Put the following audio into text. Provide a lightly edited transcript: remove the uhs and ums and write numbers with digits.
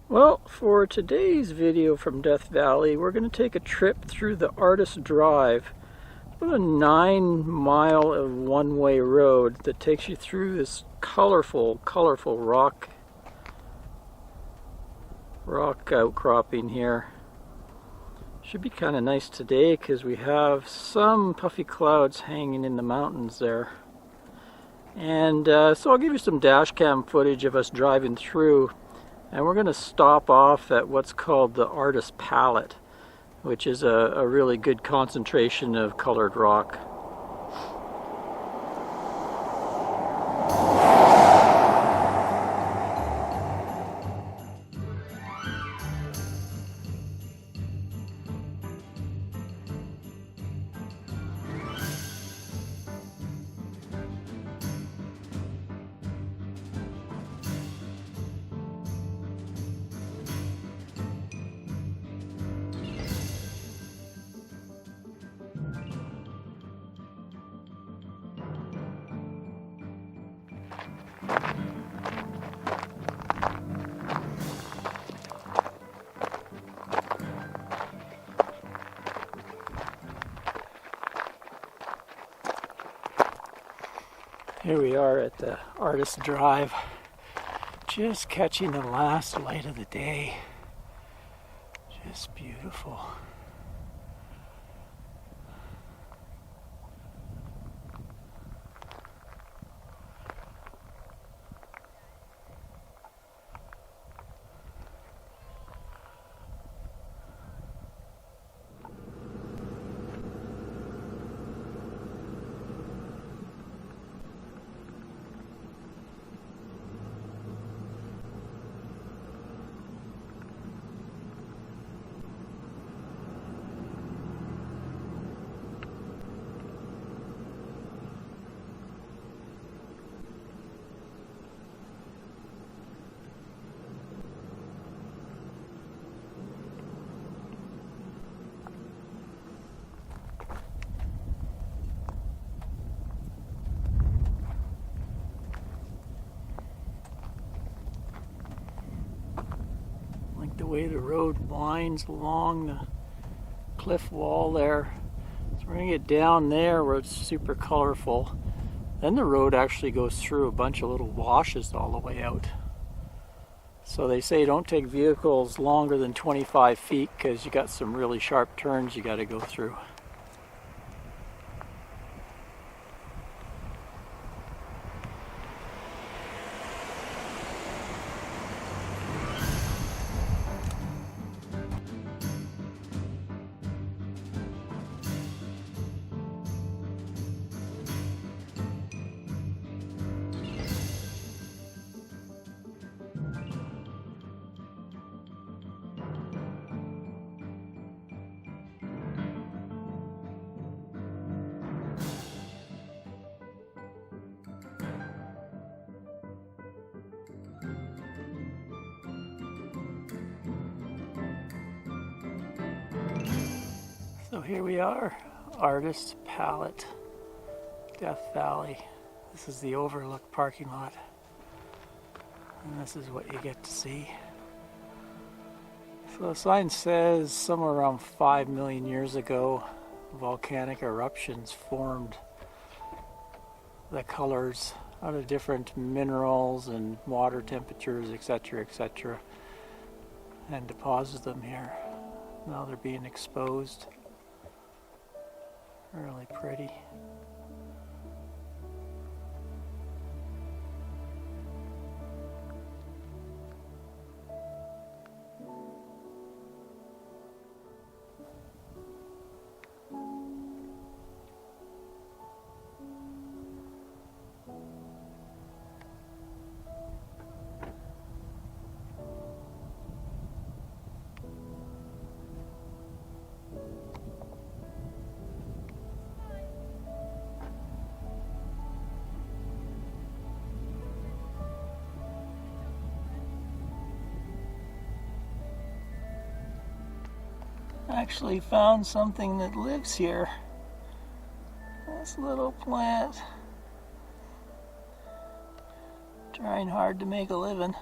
Well, for today's video from Death Valley, we're going to take a trip through the Artist Drive. About a 9-mile of one-way road that takes you through this colorful rock outcropping here. Should be kind of nice today because we have some puffy clouds hanging in the mountains there. And so I'll give you some dash cam footage of us driving through. And we're going to stop off at what's called the Artist Palette, which is a really good concentration of colored rock. Here we are at the Artist Drive, just catching the last light of the day. Just beautiful. The way the road winds along the cliff wall there. So we're going to get down there where it's super colorful. Then the road actually goes through a bunch of little washes all the way out. So they say don't take vehicles longer than 25 feet because you got some really sharp turns you got to go through. So here we are, Artist Palette, Death Valley. This is the overlook parking lot. And this is what you get to see. So the sign says somewhere around 5 million years ago, volcanic eruptions formed the colors out of different minerals and water temperatures, etc., and deposited them here. Now they're being exposed. Really pretty. Actually found something that lives here. This little plant. Trying hard to make a living.